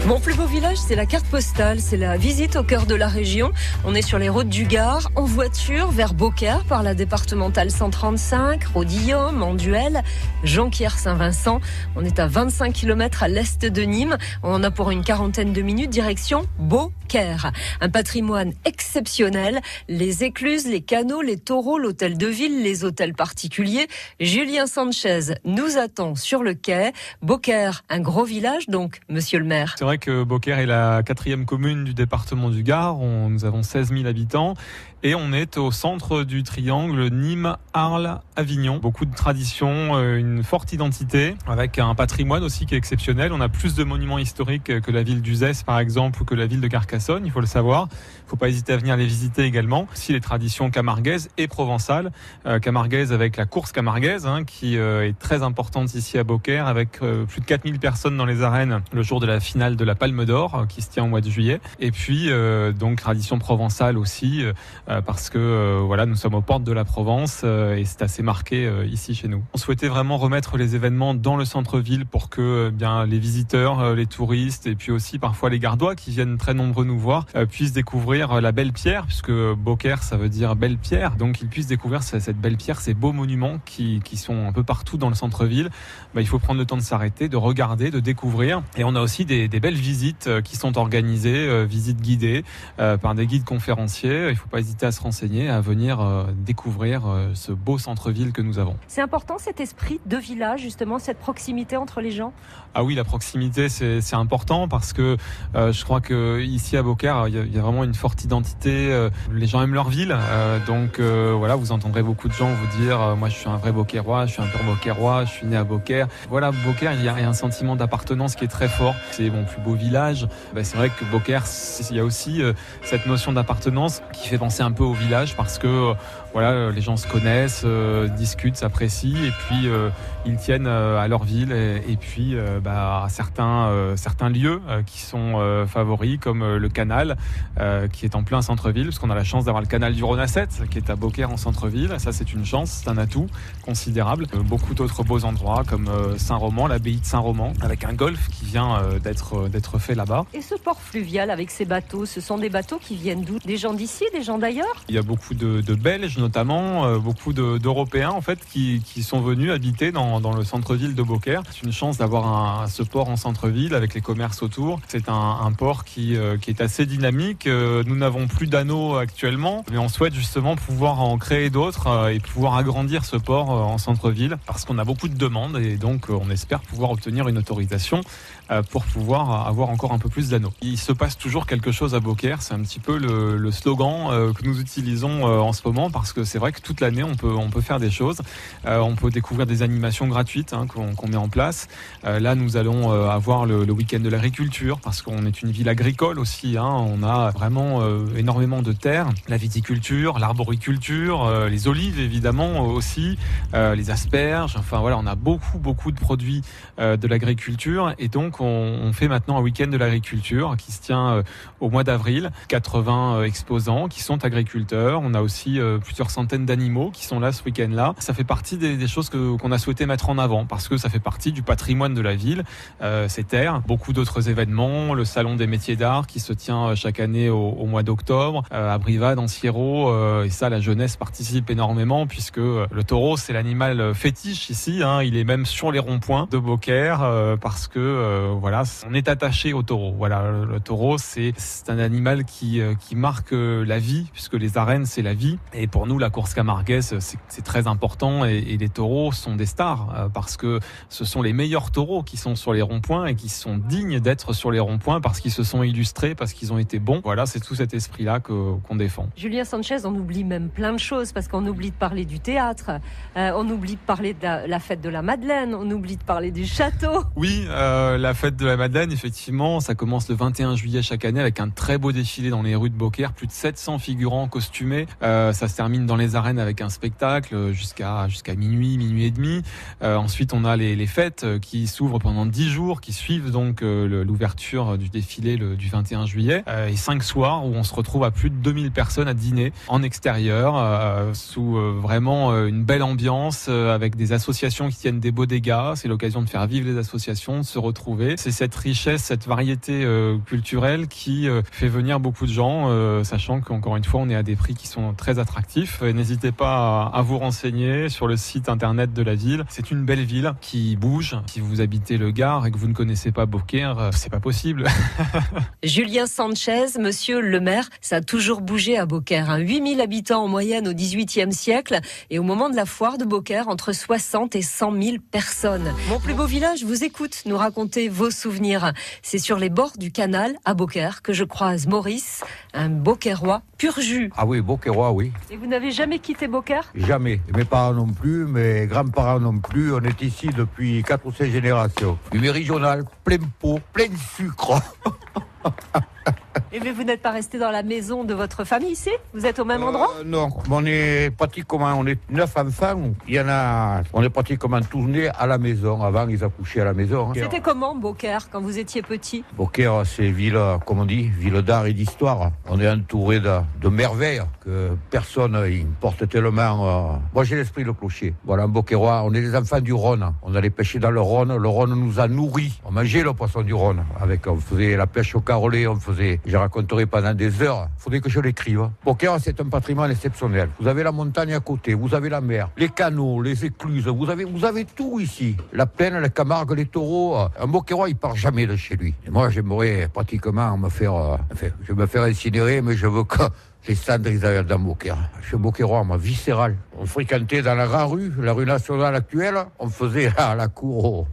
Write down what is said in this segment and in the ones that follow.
Mon plus beau village, c'est la carte postale, c'est la visite au cœur de la région. On est sur les routes du Gard, en voiture, vers Beaucaire, par la départementale 135, Rodillom, Anduel, Jonquière-Saint-Vincent. On est à 25 km à l'est de Nîmes. On en a pour une quarantaine de minutes, direction Beaucaire. Un patrimoine exceptionnel, les écluses, les canaux, les taureaux, l'hôtel de ville, les hôtels particuliers. Julien Sanchez nous attend sur le quai. Beaucaire, un gros village donc, monsieur le maire. C'est vrai que Beaucaire est la 4e commune du département du Gard. Nous avons 16 000 habitants et on est au centre du triangle Nîmes, Arles, Avignon. Beaucoup de traditions, une forte identité avec un patrimoine aussi qui est exceptionnel. On a plus de monuments historiques que la ville d'Uzès par exemple ou que la ville de Carcassonne, il faut le savoir. Il ne faut pas hésiter à venir les visiter également. Aussi les traditions camarguaises et provençales. Camarguaises avec la course camarguaise qui est très importante ici à Beaucaire avec plus de 4000 personnes dans les arènes le jour de la finale de la Palme d'Or qui se tient au mois de juillet. Et puis donc tradition provençale aussi parce que voilà, nous sommes aux portes de la Provence et c'est assez marqué ici chez nous. On souhaitait vraiment remettre les événements dans le centre-ville pour que bien les visiteurs, les touristes et puis aussi parfois les Gardois qui viennent très nombreux nous voir puissent découvrir la belle pierre, puisque Beaucaire ça veut dire belle pierre, donc ils puissent découvrir cette belle pierre, ces beaux monuments qui sont un peu partout dans le centre-ville. Il faut prendre le temps de s'arrêter, de regarder, de découvrir. Et on a aussi des belles visites qui sont organisées, visites guidées par des guides conférenciers. Il ne faut pas hésiter à se renseigner, à venir découvrir ce beau centre-ville que nous avons. C'est important cet esprit de village, justement, cette proximité entre les gens ? Ah oui, la proximité c'est important parce que je crois qu'ici à Beaucaire, il y a vraiment une forte identité. Les gens aiment leur ville, donc voilà, vous entendrez beaucoup de gens vous dire moi je suis un vrai Beaucairois, je suis un pur Beaucairois, je suis né à Beaucaire. Voilà, Beaucaire, il y a un sentiment d'appartenance qui est très fort. C'est mon plus beau village. C'est vrai que Beaucaire, il y a aussi cette notion d'appartenance qui fait penser un peu au village parce que voilà, les gens se connaissent, discutent, s'apprécient et puis ils tiennent à leur ville et puis à certains lieux qui sont favoris comme le canal qui est en plein centre-ville parce qu'on a la chance d'avoir le canal du Rhône à 7 qui est à Beaucaire en centre-ville. Ça c'est une chance, c'est un atout considérable. Beaucoup d'autres beaux endroits comme Saint-Roman, l'abbaye de Saint-Roman avec un golfe qui vient d'être fait là-bas. Et ce port fluvial avec ces bateaux, ce sont des bateaux qui viennent d'où ? Des gens d'ici, des gens d'ailleurs ? Il y a beaucoup de Belges notamment, beaucoup d'Européens en fait qui sont venus habiter dans le centre-ville de Beaucaire. C'est une chance d'avoir ce port en centre-ville avec les commerces autour. C'est un port qui est assez dynamique. Nous n'avons plus d'anneaux actuellement, mais on souhaite justement pouvoir en créer d'autres et pouvoir agrandir ce port en centre-ville parce qu'on a beaucoup de demandes et donc on espère pouvoir obtenir une autorisation pour pouvoir avoir encore un peu plus d'anneaux. Il se passe toujours quelque chose à Beaucaire, c'est un petit peu le slogan que nous utilisons en ce moment parce que c'est vrai que toute l'année on peut faire des choses. On peut découvrir des animations gratuites qu'on met en place. Là nous allons avoir le week-end de l'agriculture parce qu'on est une ville agricole aussi. On a vraiment énormément de terres, la viticulture, l'arboriculture, les olives évidemment aussi, les asperges. Enfin voilà, on a beaucoup de produits de l'agriculture et donc on fait maintenant un week-end de l'agriculture qui se tient au mois d'avril. 80 exposants qui sont agriculteurs. On a aussi plusieurs centaines d'animaux qui sont là ce week-end-là. Ça fait partie des choses qu'on a souhaité mettre en avant parce que ça fait partie du patrimoine de la ville, ces terres. Beaucoup d'autres événements, le salon des métiers d'art qui se tient chaque année au mois d'octobre à Brivad, en Sierro. Et ça, la jeunesse participe énormément puisque le taureau, c'est l'animal fétiche ici. Il est même sur les ronds-points de Beaucaire parce que voilà, on est attaché au taureau. Voilà, le taureau, c'est un animal qui marque la vie puisque les arènes, c'est la vie. Et pour nous, la course camarguaise, c'est très important et les taureaux sont des stars parce que ce sont les meilleurs taureaux qui sont sur les ronds-points et qui sont dignes d'être sur les ronds-points parce qu'ils se sont illustrés, parce qu'ils ont été bons. Voilà, c'est tout cet esprit-là qu'on défend. Julien Sanchez, on oublie même plein de choses parce qu'on oublie de parler du théâtre, on oublie de parler de la fête de la Madeleine, on oublie de parler du château. Oui, la fête de la Madeleine, effectivement, ça commence le 21 juillet chaque année avec un très beau défilé dans les rues de Beaucaire, plus de 700 figurants costumés. Ça se termine dans les arènes avec un spectacle jusqu'à minuit et demi. Ensuite, on a les fêtes qui s'ouvrent pendant 10 jours, qui suivent donc l'ouverture du défilé du 21 juillet. Et 5 soirs où on se retrouve à plus de 2000 personnes à dîner en extérieur, sous vraiment une belle ambiance, avec des associations qui tiennent des beaux dégâts. C'est l'occasion de faire vivre les associations, de se retrouver retrouver. C'est cette richesse, cette variété culturelle qui fait venir beaucoup de gens, sachant qu'encore une fois, on est à des prix qui sont très attractifs. Et n'hésitez pas à vous renseigner sur le site internet de la ville. C'est une belle ville qui bouge. Si vous habitez le Gard et que vous ne connaissez pas Beaucaire, c'est pas possible. Julien Sanchez, monsieur le maire, ça a toujours bougé à Beaucaire. 8000 habitants en moyenne au XVIIIe siècle et au moment de la foire de Beaucaire, entre 60 et 100 000 personnes. Mon plus beau village vous écoute nous raconter vos souvenirs. C'est sur les bords du canal à Beaucaire que je croise Maurice, un Beaucairois pur jus. Ah oui, Beaucairois, oui. Et vous n'avez jamais quitté Beaucaire ? Jamais. Mes parents non plus, mes grands-parents non plus. On est ici depuis 4 ou 5 générations. Du méridional, plein pot, plein de sucre. Et mais vous n'êtes pas resté dans la maison de votre famille ici ? Vous êtes au même endroit ? Non, on est pratiquement, on est 9 enfants. Il y en a, on est pratiquement tous nés à la maison. Avant, ils accouchaient à la maison. C'était comment Beaucaire quand vous étiez petit ? Beaucaire, c'est ville, comme on dit, ville d'art et d'histoire. On est entouré de merveilles que personne ne porte tellement. Moi, j'ai l'esprit de clocher. Voilà, en Beaucairois, on est des enfants du Rhône. On allait pêcher dans le Rhône. Le Rhône nous a nourris. On mangeait le poisson du Rhône. On faisait la pêche au carrelet, je raconterai pendant des heures. Il faudrait que je l'écrive. Beaucaire, c'est un patrimoine exceptionnel. Vous avez la montagne à côté, vous avez la mer, les canaux, les écluses, vous avez tout ici. La plaine, la Camargue, les taureaux. Un Beaucairois, il part jamais de chez lui. Et moi, j'aimerais pratiquement me faire incinérer, mais je veux que les cendres, ils aillent dans Beaucaire. Je suis Beaucairois, moi, viscéral. On fréquentait dans la grande rue, la rue nationale actuelle, on faisait là, la cour.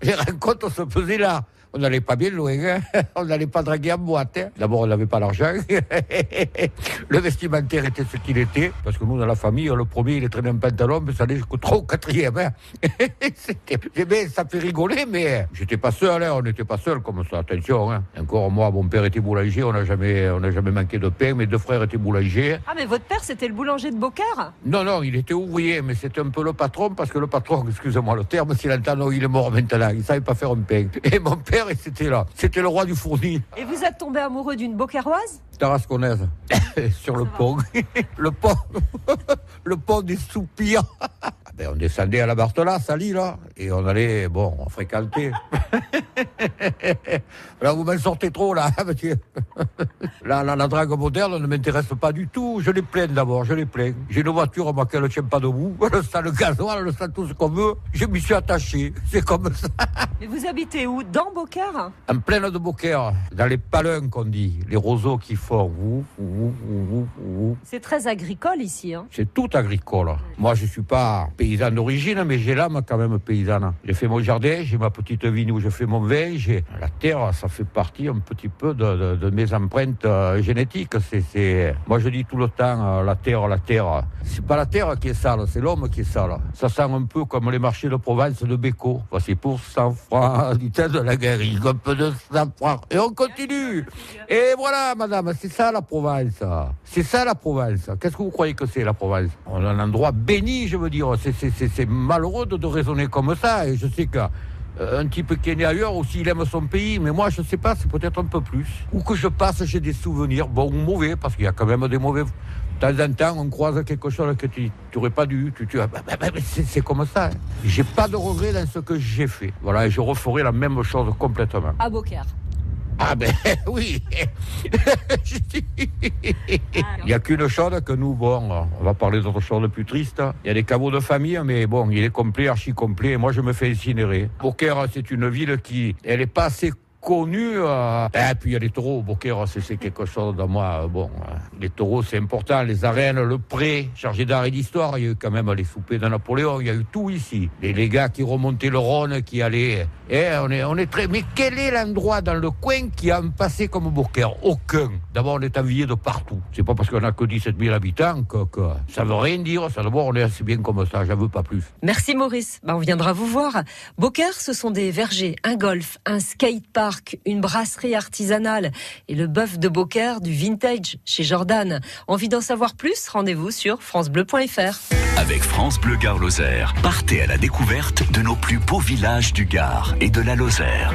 Les rencontres se faisaient là. On n'allait pas bien loin, hein. On n'allait pas draguer en boîte. Hein. D'abord, on n'avait pas l'argent. Le vestimentaire était ce qu'il était. Parce que nous, dans la famille, le premier, il est traîné un pantalon, mais ça allait jusqu'au 3 ou 4e. Hein. Ça fait rigoler, mais j'étais pas seul. Hein. On n'était pas seul comme ça, attention. Hein. Encore moi, mon père était boulanger, on n'a jamais manqué de pain. Mes 2 frères étaient boulangers. Ah, mais votre père, c'était le boulanger de Beaucaire ? Non, il était ouvrier, mais c'était un peu le patron, parce que le patron, excusez-moi le terme, s'il entend, non, il est mort maintenant. Il ne savait pas faire un pain. Et mon père, c'était là. C'était le roi du fourni. Et vous êtes tombé amoureux d'une Beaucairoise ? Tarasconnaise. Sur le pont. Le pont des soupirs. On descendait à la Barthelin, à Lille, là, et on allait, on fréquentait. Là, vous m'en sortez trop, là. La drague moderne ne m'intéresse pas du tout. Je les plains d'abord, J'ai une voiture, moi, qui ne tient pas debout. Le sent le gasoil, le sent tout ce qu'on veut. Je m'y suis attaché. C'est comme ça. Mais vous habitez où ? Dans Beaucaire ? En pleine de Beaucaire, dans les palins qu'on dit, les roseaux qui font. C'est très agricole ici, hein ? C'est tout agricole. Moi, je ne suis pas paysan d'origine, mais j'ai l'âme quand même paysanne. J'ai fait mon jardin, j'ai ma petite vigne où je fais mon vin. La terre, ça fait partie un petit peu de mes empreintes génétiques. Moi, je dis tout le temps, la terre. C'est pas la terre qui est sale, c'est l'homme qui est sale. Ça sent un peu comme les marchés de Provence de Bécaud. Voici pour 100 francs, du thé de la garrigue, un peu de 100 francs. Et on continue. Et voilà, madame, c'est ça la Provence. C'est ça la Provence. Qu'est-ce que vous croyez que c'est la Provence ? On a un endroit béni, je veux dire. C'est malheureux de raisonner comme ça. Et je sais qu'un type qui est né ailleurs aussi, il aime son pays. Mais moi, je ne sais pas, c'est peut-être un peu plus. Où que je passe, j'ai des souvenirs, bons ou mauvais, parce qu'il y a quand même des mauvais. De temps en temps, on croise quelque chose que tu n'aurais pas dû. C'est comme ça. Hein. J'ai pas de regrets dans ce que j'ai fait. Voilà, et je referai la même chose complètement. À Beaucaire. Ah ben oui. Il n'y a qu'une chose que nous, on va parler d'autre chose plus triste. Il y a des caveaux de famille, mais il est complet, archi complet, et moi je me fais incinérer. Beaucaire, c'est une ville elle n'est pas assez connue. Et puis il y a les taureaux. Beaucaire, c'est quelque chose de moi. Les taureaux, c'est important. Les arènes, le pré, chargé d'art et d'histoire. Il y a eu quand même les soupers de Napoléon. Il y a eu tout ici. Les gars qui remontaient le Rhône, qui allaient. On est très. Mais quel est l'endroit dans le coin qui a un passé comme Beaucaire ? Aucun. D'abord, on est envié de partout. C'est pas parce qu'on n'a que 17 000 habitants que ça veut rien dire. Ça, d'abord, on est assez bien comme ça. J'en veux pas plus. Merci Maurice. On viendra vous voir. Beaucaire, ce sont des vergers, un golf, un skatepark, une brasserie artisanale et le bœuf de Beaucaire du vintage chez Jordan. Envie d'en savoir plus ? Rendez-vous sur francebleu.fr. Avec France Bleu Gard Lozère, partez à la découverte de nos plus beaux villages du Gard et de la Lozère.